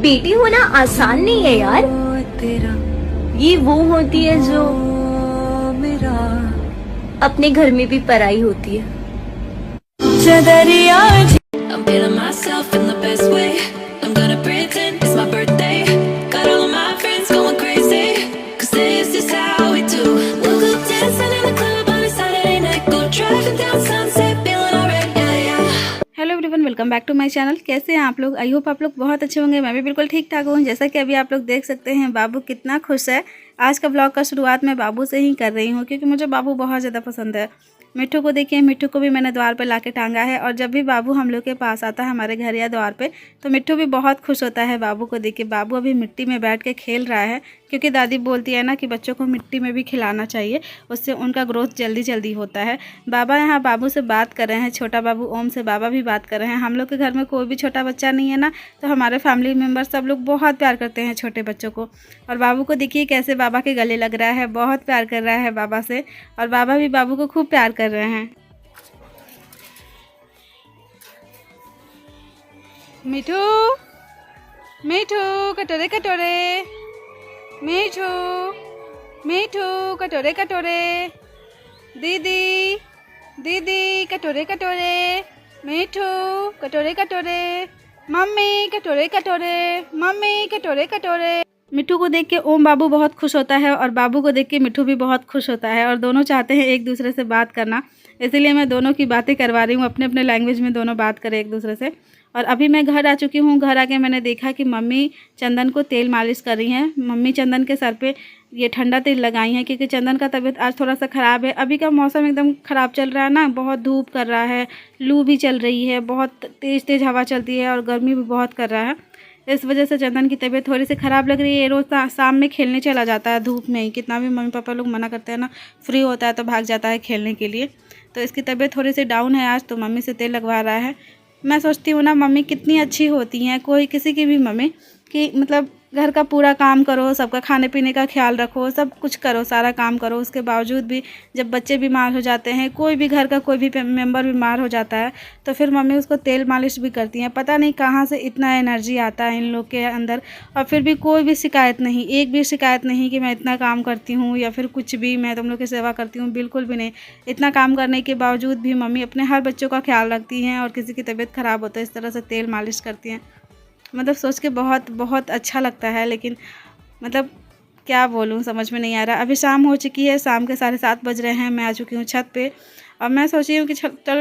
बेटी होना आसान नहीं है यार। ये वो होती है जो अपने घर में भी पराई होती है। I'm feeling myself in the best way. I'm gonna pretend it's my birthday. Got all of my friends going crazy. 'Cause this is how we do. We'll go dancing in the club on a Saturday night. Go driving down Sunset, feeling alright, yeah, yeah. Hello everyone, welcome back to my channel. कैसे हैं आप लोग? I hope आप लोग बहुत अच्छे होंगे। मैं भी बिल्कुल ठीक ठाक हूँ। जैसा कि अभी आप लोग देख सकते हैं बाबू कितना खुश है। आज का ब्लॉग का शुरुआत मैं बाबू से ही कर रही हूँ क्योंकि मुझे बाबू बहुत ज़्यादा पसंद है। मिट्ठू को देखिए, मिट्ठू को भी मैंने द्वार पर लाके टांगा है और जब भी बाबू हम लोग के पास आता है हमारे घर या द्वार पे तो मिट्ठू भी बहुत खुश होता है बाबू को देख के। बाबू अभी मिट्टी में बैठ के खेल रहा है क्योंकि दादी बोलती है ना कि बच्चों को मिट्टी में भी खिलाना चाहिए, उससे उनका ग्रोथ जल्दी जल्दी होता है। बाबा यहाँ बाबू से बात कर रहे हैं, छोटा बाबू ओम से बाबा भी बात कर रहे हैं। हम लोग के घर में कोई भी छोटा बच्चा नहीं है ना, तो हमारे फैमिली मेम्बर सब लोग बहुत प्यार करते हैं छोटे बच्चों को। और बाबू को देखिए कैसे बाबा के गले लग रहा है, बहुत प्यार कर रहा है बाबा से और बाबा भी बाबू को खूब प्यार कर रहे हैं। मिठू मिठू कटोरे कटोरे, मिठू मिठू कटोरे कटोरे, दीदी दीदी कटोरे कटोरे, मिठू कटोरे कटोरे, मम्मी कटोरे कटोरे, मम्मी कटोरे कटोरे। मिठू को देख के ओम बाबू बहुत खुश होता है और बाबू को देख के मिठू भी बहुत खुश होता है और दोनों चाहते हैं एक दूसरे से बात करना, इसीलिए मैं दोनों की बातें करवा रही हूँ। अपने अपने लैंग्वेज में दोनों बात करें एक दूसरे से। और अभी मैं घर आ चुकी हूँ। घर आके मैंने देखा कि मम्मी चंदन को तेल मालिश कर रही हैं। मम्मी चंदन के सर पे ये ठंडा तेल लगाई हैं क्योंकि चंदन का तबीयत आज थोड़ा सा ख़राब है। अभी का मौसम एकदम ख़राब चल रहा है ना, बहुत धूप कर रहा है, लू भी चल रही है, बहुत तेज़ तेज़ हवा चलती है और गर्मी भी बहुत कर रहा है। इस वजह से चंदन की तबीयत थोड़ी सी ख़राब लग रही है। रोज़ शाम में खेलने चला जाता है धूप में ही, कितना भी मम्मी पापा लोग मना करते हैं ना, फ्री होता है तो भाग जाता है खेलने के लिए। तो इसकी तबीयत थोड़ी सी डाउन है आज, तो मम्मी से तेल लगवा रहा है। मैं सोचती हूँ ना मम्मी कितनी अच्छी होती हैं, कोई किसी की भी मम्मी कि मतलब घर का पूरा काम करो, सबका खाने पीने का ख्याल रखो, सब कुछ करो, सारा काम करो। उसके बावजूद भी जब बच्चे बीमार हो जाते हैं, कोई भी घर का कोई भी मेंबर बीमार हो जाता है तो फिर मम्मी उसको तेल मालिश भी करती हैं। पता नहीं कहाँ से इतना एनर्जी आता है इन लोग के अंदर। और फिर भी कोई भी शिकायत नहीं, एक भी शिकायत नहीं कि मैं इतना काम करती हूँ या फिर कुछ भी, मैं तुम लोग की सेवा करती हूँ, बिल्कुल भी नहीं। इतना काम करने के बावजूद भी मम्मी अपने हर बच्चों का ख्याल रखती हैं और किसी की तबीयत ख़राब होता है इस तरह से तेल मालिश करती हैं। मतलब सोच के बहुत बहुत अच्छा लगता है, लेकिन मतलब क्या बोलूँ समझ में नहीं आ रहा। अभी शाम हो चुकी है, शाम के 7:30 बज रहे हैं। मैं आ चुकी हूँ छत पे और मैं सोची हूँ कि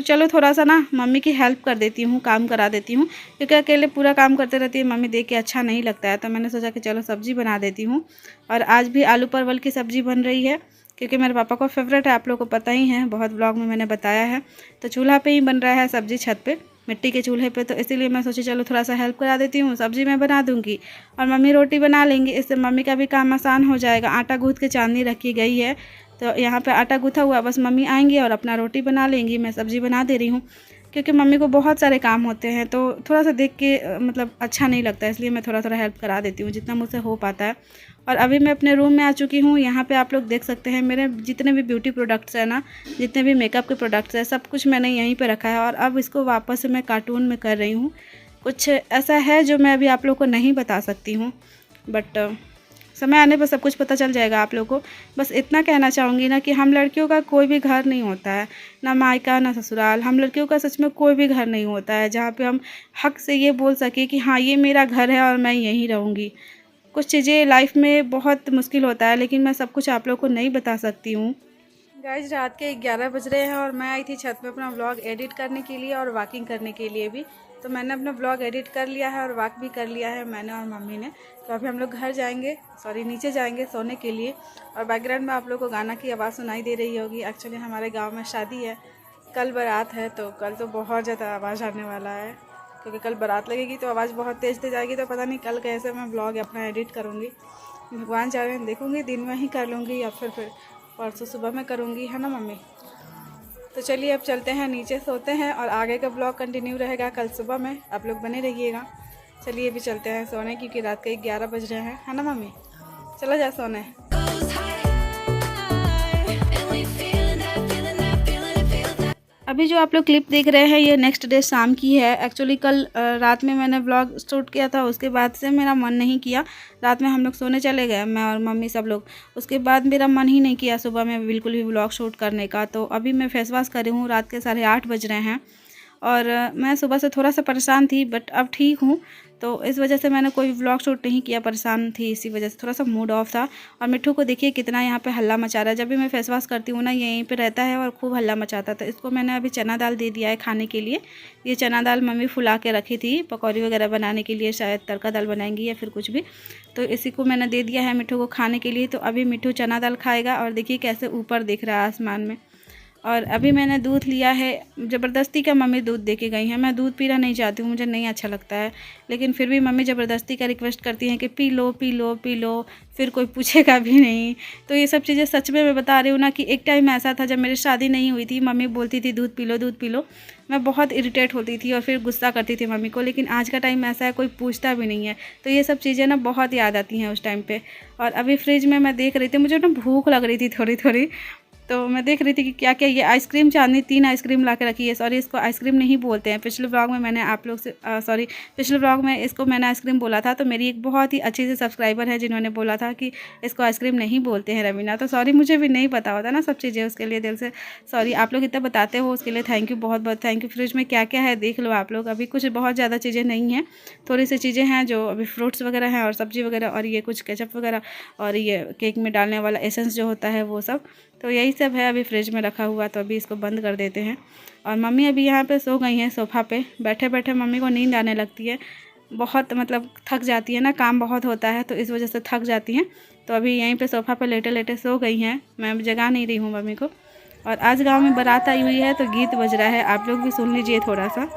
चलो थोड़ा सा ना मम्मी की हेल्प कर देती हूँ, काम करा देती हूँ क्योंकि अकेले पूरा काम करते रहती है मम्मी, देख के अच्छा नहीं लगता है। तो मैंने सोचा कि चलो सब्ज़ी बना देती हूँ। और आज भी आलू परवल की सब्ज़ी बन रही है क्योंकि मेरे पापा को फेवरेट है, आप लोगों को पता ही है, बहुत ब्लॉग में मैंने बताया है। तो चूल्हा पे ही बन रहा है सब्ज़ी, छत पे, मिट्टी के चूल्हे पे। तो इसीलिए मैं सोची चलो थोड़ा सा हेल्प करा देती हूँ, सब्ज़ी मैं बना दूँगी और मम्मी रोटी बना लेंगी, इससे मम्मी का भी काम आसान हो जाएगा। आटा गूँथ के चांदनी रखी गई है तो यहाँ पे आटा गूँथा हुआ, बस मम्मी आएंगी और अपना रोटी बना लेंगी। मैं सब्ज़ी बना दे रही हूँ क्योंकि मम्मी को बहुत सारे काम होते हैं तो थोड़ा सा देख के मतलब अच्छा नहीं लगता, इसलिए मैं थोड़ा थोड़ा हेल्प करा देती हूँ जितना मुझसे हो पाता है। और अभी मैं अपने रूम में आ चुकी हूँ। यहाँ पे आप लोग देख सकते हैं मेरे जितने भी ब्यूटी प्रोडक्ट्स हैं ना, जितने भी मेकअप के प्रोडक्ट्स हैं, सब कुछ मैंने यहीं पे रखा है। और अब इसको वापस से मैं कार्टून में कर रही हूँ। कुछ ऐसा है जो मैं अभी आप लोग को नहीं बता सकती हूँ, बट समय आने पर सब कुछ पता चल जाएगा आप लोगों को। बस इतना कहना चाहूँगी ना कि हम लड़कियों का कोई भी घर नहीं होता है, ना मायका ना ससुराल। हम लड़कियों का सच में कोई भी घर नहीं होता है जहाँ पे हम हक से ये बोल सके कि हाँ ये मेरा घर है और मैं यहीं रहूँगी। कुछ चीज़ें लाइफ में बहुत मुश्किल होता है, लेकिन मैं सब कुछ आप लोगों को नहीं बता सकती हूँ। गाइस रात के 11 बज रहे हैं और मैं आई थी छत पे अपना व्लॉग एडिट करने के लिए और वॉकिंग करने के लिए भी। तो मैंने अपना व्लॉग एडिट कर लिया है और वॉक भी कर लिया है मैंने और मम्मी ने। तो अभी हम लोग घर जाएंगे, नीचे जाएंगे सोने के लिए। और बैकग्राउंड में आप लोग को गाना की आवाज़ सुनाई दे रही होगी। एक्चुअली हमारे गाँव में शादी है, कल बारात है, तो कल तो बहुत ज़्यादा आवाज़ आने वाला है क्योंकि कल बारात लगेगी तो आवाज़ बहुत तेज़ तेज़ आएगी। तो पता नहीं कल कैसे मैं व्लॉग अपना एडिट करूँगी, भगवान चाह रहे हैं देखूँगी, दिन में ही कर लूँगी या फिर परसों सुबह में करूँगी, है ना मम्मी। तो चलिए अब चलते हैं नीचे, सोते हैं और आगे का ब्लॉग कंटिन्यू रहेगा कल सुबह में, आप लोग बने रहिएगा। चलिए अभी चलते हैं सोने क्योंकि रात के 11 बज रहे हैं, है ना मम्मी। चलो जा सोने। अभी जो आप लोग क्लिप देख रहे हैं ये नेक्स्ट डे शाम की है। एक्चुअली कल रात में मैंने व्लॉग शूट किया था, उसके बाद से मेरा मन नहीं किया। रात में हम लोग सोने चले गए, मैं और मम्मी सब लोग। उसके बाद मेरा मन ही नहीं किया सुबह में बिल्कुल भी व्लॉग शूट करने का। तो अभी मैं फेस वॉश कर रही हूँ, रात के 8:30 बज रहे हैं और मैं सुबह से थोड़ा सा परेशान थी बट अब ठीक हूँ। तो इस वजह से मैंने कोई व्लॉग शूट नहीं किया, परेशान थी इसी वजह से, थोड़ा सा मूड ऑफ था। और मिट्ठू को देखिए कितना यहाँ पे हल्ला मचा रहा है। जब भी मैं फेस वॉश करती हूँ ना ये यहीं पे रहता है और खूब हल्ला मचाता था। इसको मैंने अभी चना दाल दे दिया है खाने के लिए। ये चना दाल मम्मी फुला के रखी थी पकौड़ी वगैरह बनाने के लिए, शायद तड़का दाल बनाएंगी या फिर कुछ भी। तो इसी को मैंने दे दिया है मिट्ठू को खाने के लिए। तो अभी मिट्ठू चना दाल खाएगा और देखिए कैसे ऊपर दिख रहा है आसमान में। और अभी मैंने दूध लिया है, ज़बरदस्ती का मम्मी दूध दे के गई हैं। मैं दूध पीना नहीं चाहती हूँ, मुझे नहीं अच्छा लगता है, लेकिन फिर भी मम्मी ज़बरदस्ती का रिक्वेस्ट करती हैं कि P low P low P low, फिर कोई पूछेगा भी नहीं। तो ये सब चीज़ें सच में मैं बता रही हूँ ना कि एक टाइम ऐसा था जब मेरी शादी नहीं हुई थी, मम्मी बोलती थी दूध पी लो दूध पी लो। मैं बहुत इरिटेट होती थी और फिर गुस्सा करती थी मम्मी को, लेकिन आज का टाइम ऐसा है कोई पूछता भी नहीं है। तो ये सब चीज़ें ना बहुत याद आती हैं उस टाइम पे। और अभी फ्रिज में मैं देख रही थी, मुझे ना भूख लग रही थी थोड़ी थोड़ी, तो मैं देख रही थी कि क्या क्या ये आइसक्रीम, चांदनी 3 आइसक्रीम ला के रखी है। सॉरी इसको आइसक्रीम नहीं बोलते हैं। पिछले व्लॉग में मैंने आप लोग से पिछले व्लॉग में इसको मैंने आइसक्रीम बोला था। तो मेरी एक बहुत ही अच्छी से सब्सक्राइबर है जिन्होंने बोला था कि इसको आइसक्रीम नहीं बोलते हैं रवीना। तो सॉरी, मुझे भी नहीं पता होता ना सब चीज़ें, उसके लिए दिल से सॉरी। आप लोग इतना बताते हो उसके लिए थैंक यू, बहुत बहुत थैंक यू। फ्रिज में क्या क्या है देख लो आप लोग। अभी कुछ बहुत ज़्यादा चीज़ें नहीं हैं, थोड़ी सी चीज़ें हैं जो अभी फ्रूट्स वगैरह हैं और सब्ज़ी वगैरह, और ये कुछ केचप वगैरह और ये केक में डालने वाला एसेंस जो होता है वो सब। तो यही सब है अभी फ्रिज में रखा हुआ। तो अभी इसको बंद कर देते हैं। और मम्मी अभी यहाँ पे सो गई हैं सोफ़ा पे। बैठे बैठे मम्मी को नींद आने लगती है, बहुत मतलब थक जाती है ना, काम बहुत होता है तो इस वजह से थक जाती हैं। तो अभी यहीं पे सोफ़ा पे लेटे लेटे सो गई हैं, मैं जगा नहीं रही हूँ मम्मी को। और आज गाँव में बारात आई हुई है तो गीत बज रहा है, आप लोग भी सुन लीजिए थोड़ा सा।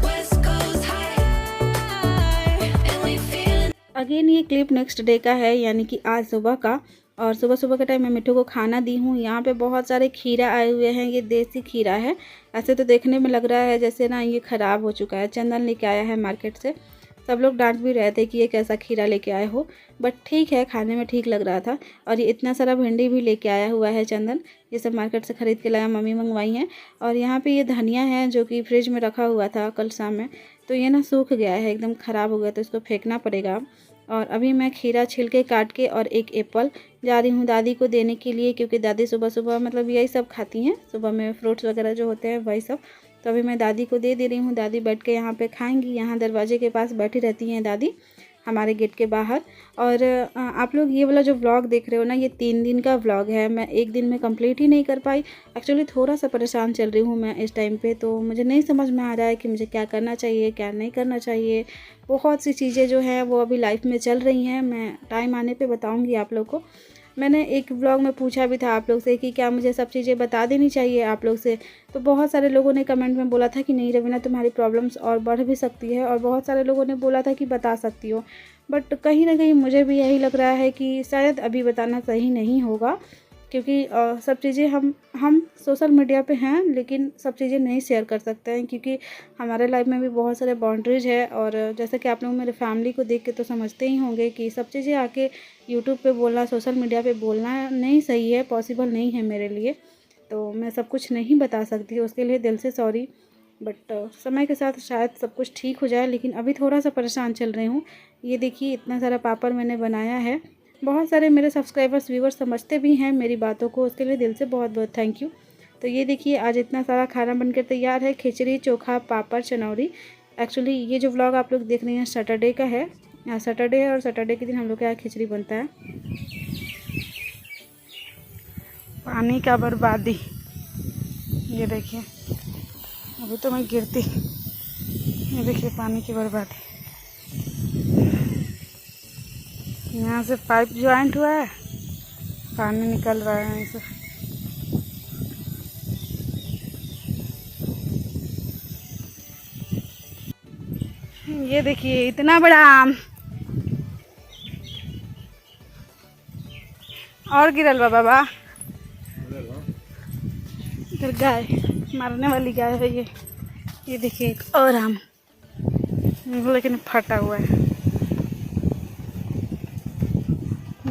West Coast high, and we feeling. Again ये क्लिप नेक्स्ट डे का है, यानी कि आज सुबह का। और सुबह सुबह के टाइम मैं मिट्ठू को खाना दी हूँ। यहाँ पे बहुत सारे खीरा आए हुए हैं, ये देसी खीरा है। ऐसे तो देखने में लग रहा है जैसे ना ये ख़राब हो चुका है। चंदन लेके आया है मार्केट से, सब लोग डांट भी रहे थे कि ये कैसा खीरा लेके आए हो, बट ठीक है, खाने में ठीक लग रहा था। और ये इतना सारा भिंडी भी लेके आया हुआ है चंदन, ये सब मार्केट से ख़रीद के लाया, मम्मी मंगवाई हैं। और यहाँ पे ये धनिया है जो कि फ्रिज में रखा हुआ था कल शाम में, तो ये ना सूख गया है, एकदम ख़राब हो गया, तो इसको फेंकना पड़ेगा। और अभी मैं खीरा छिलके काट के और एक एप्पल जा रही हूँ दादी को देने के लिए, क्योंकि दादी सुबह सुबह मतलब यही सब खाती हैं, सुबह में फ्रूट्स वगैरह जो होते हैं वही सब। तो अभी मैं दादी को दे रही हूँ, दादी बैठ के यहाँ पे खाएंगी। यहाँ दरवाजे के पास बैठी रहती हैं दादी, हमारे गेट के बाहर। और आप लोग ये वाला जो व्लॉग देख रहे हो ना, ये 3 दिन का व्लॉग है। मैं एक दिन में कंप्लीट ही नहीं कर पाई। एक्चुअली थोड़ा सा परेशान चल रही हूँ मैं इस टाइम पे, तो मुझे नहीं समझ में आ रहा है कि मुझे क्या करना चाहिए क्या नहीं करना चाहिए। बहुत सी चीज़ें जो हैं वो अभी लाइफ में चल रही हैं, मैं टाइम आने पे बताऊँगी आप लोग को। मैंने एक व्लॉग में पूछा भी था आप लोग से कि क्या मुझे सब चीज़ें बता देनी चाहिए आप लोग से, तो बहुत सारे लोगों ने कमेंट में बोला था कि नहीं रवीना, तुम्हारी प्रॉब्लम्स और बढ़ भी सकती है। और बहुत सारे लोगों ने बोला था कि बता सकती हो, बट कहीं ना कहीं मुझे भी यही लग रहा है कि शायद अभी बताना सही नहीं होगा, क्योंकि सब चीज़ें हम सोशल मीडिया पे हैं लेकिन सब चीज़ें नहीं शेयर कर सकते हैं, क्योंकि हमारे लाइफ में भी बहुत सारे बाउंड्रीज है। और जैसे कि आप लोग मेरे फैमिली को देख के तो समझते ही होंगे कि सब चीज़ें आके यूट्यूब पे बोलना, सोशल मीडिया पे बोलना नहीं सही है, पॉसिबल नहीं है मेरे लिए। तो मैं सब कुछ नहीं बता सकती, उसके लिए दिल से सॉरी। बट समय के साथ शायद सब कुछ ठीक हो जाए, लेकिन अभी थोड़ा सा परेशान चल रही हूँ। ये देखिए इतना सारा पापड़ मैंने बनाया है। बहुत सारे मेरे सब्सक्राइबर्स व्यूवर्स समझते भी हैं मेरी बातों को, उसके लिए दिल से बहुत बहुत थैंक यू। तो ये देखिए आज इतना सारा खाना बनकर तैयार है, खिचड़ी, चोखा, पापड़, चनौरी। एक्चुअली ये जो व्लॉग आप लोग देख रहे हैं सैटरडे का है, यहाँ सैटरडे है और सैटरडे के दिन हम लोग के यहाँ खिचड़ी बनता है। पानी का बर्बादी, ये देखिए अभी तो मैं गिरती, ये देखिए पानी की बर्बादी। यहाँ से पाइप ज्वाइंट हुआ है, पानी निकल रहा है यहाँ से। ये देखिए इतना बड़ा आम और गिरल बा बाबा, इधर गाय, मारने वाली गाय है ये। ये देखिए एक और आम, लेकिन फटा हुआ है।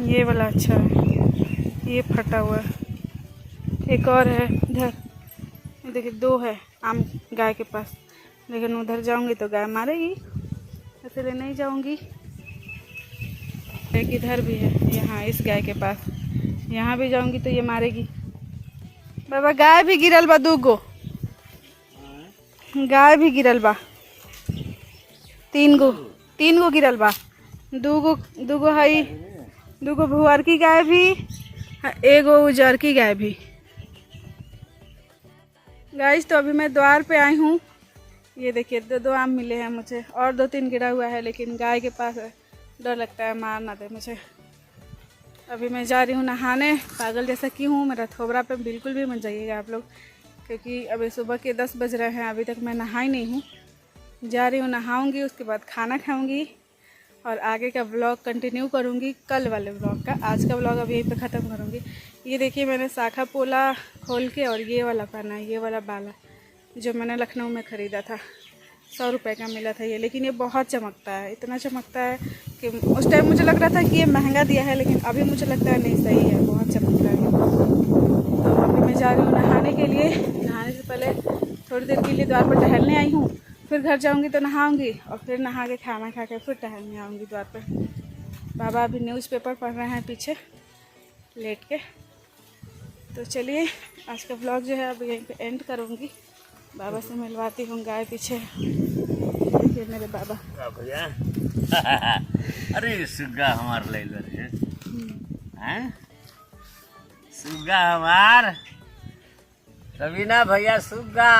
ये वाला अच्छा है, ये फटा हुआ है। एक और है इधर, ये देखिए 2 है आम गाय के पास, लेकिन उधर जाऊंगी तो गाय मारेगी, इसलिए नहीं जाऊंगी। एक इधर भी है, यहाँ इस गाय के पास, यहाँ भी जाऊंगी तो ये मारेगी। बाबा गाय भी गिरल बा, 2 गो गाय भी गिरल बा, 3 गो गिरल बा, 2 गो हई, 2 गो भुअर की गाय भी, 1 गो उजर की गाय भी। गाइस तो अभी मैं द्वार पे आई हूँ। ये देखिए 2 आम मिले हैं मुझे, और 2-3 गिरा हुआ है, लेकिन गाय के पास है, डर लगता है मार ना दे मुझे। अभी मैं जा रही हूँ नहाने, पागल जैसा क्यों हूँ, मेरा थोबरा पे बिल्कुल भी मत जाइएगा आप लोग, क्योंकि अभी सुबह के 10 बज रहे हैं, अभी तक मैं नहाई नहीं हूँ। जा रही हूँ, नहाऊंगी, उसके बाद खाना खाऊंगी और आगे का व्लॉग कंटिन्यू करूँगी कल वाले व्लॉग का। आज का व्लॉग अभी यहीं पे ख़त्म करूँगी। ये देखिए मैंने शाखा पोला खोल के और ये वाला पहना है, ये वाला बाला जो मैंने लखनऊ में ख़रीदा था, 100 रुपये का मिला था ये, लेकिन ये बहुत चमकता है, इतना चमकता है कि उस टाइम मुझे लग रहा था कि ये महंगा दिया है, लेकिन अभी मुझे लगता है नहीं, सही है, बहुत चमक रहा है। तो अभी मैं जा रही हूँ नहाने के लिए। नहाने से पहले थोड़ी देर के लिए द्वार पर टहलने आई हूँ, फिर घर जाऊँगी तो नहाऊँगी और फिर नहा के खाना खा के फिर टहलने आऊँगी द्वार पर। बाबा अभी न्यूज़पेपर पढ़ रहे हैं पीछे लेट के। तो चलिए आज का व्लॉग जो है अब यहीं पे एंड करूँगी। बाबा से मिलवाती हूँ गाय पीछे, देखिए मेरे बाबा। भैया अरे सुग्गा हमार ले रे हैं, सुग्गा हमार रवीना भैया, सुग्गा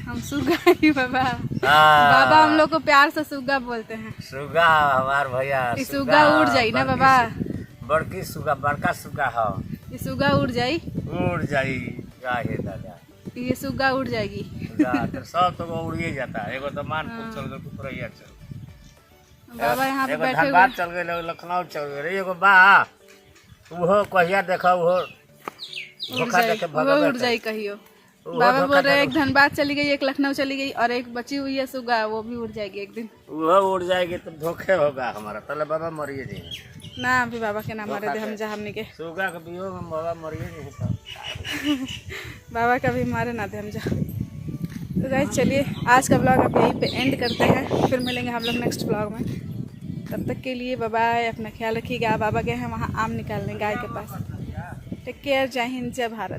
हम सुग्गा ही बाबा। बाबा हम लोग को प्यार से सुग्गा बोलते हैं। सुग्गा हमार भैया, ये सुग्गा उड़ जाई ना बाबा, बड़की सुग्गा, बड़का सुग्गा हो, ये सुग्गा उड़ जाई, गाहे दादा, ये सुग्गा उड़ जाएगी। सब तो उड़िए जाता है। एगो तो मानपुर चल गए, टुकरैया चल, बाबा यहाँ पे एगो बैठे हुए, धनबाद चल गए, लखनऊ चल गए, एगो बा उहो कहिया देखा, उहो धोखा देके वो उड़ जाई कहियो। बाबा बोल रहे एक धनबाद चली गई, एक लखनऊ चली गई और एक बची हुई है सुग्गा, वो भी उड़ जाएगी एक दिन। वो उड़ जाएगी तो धोखे होगा हमारा, पहले बाबा मरिए नहीं ना, अभी बाबा के नाम मारे थे हम, जा हमने के सुगा के बियो में बाबा मरिए नहीं तो बाबा का भी मारे ना थे हम, जा। तो गाइस चलिए आज का ब्लॉग अब यहीं पे एंड करते हैं, फिर मिलेंगे हम लोग नेक्स्ट ब्लॉग में। तब तक के लिए बाय बाय, अपना ख्याल रखिएगा। बाबा गए हैं वहाँ आम निकालने गाय के पास। टेक केयर, जय हिंद, जय भारत।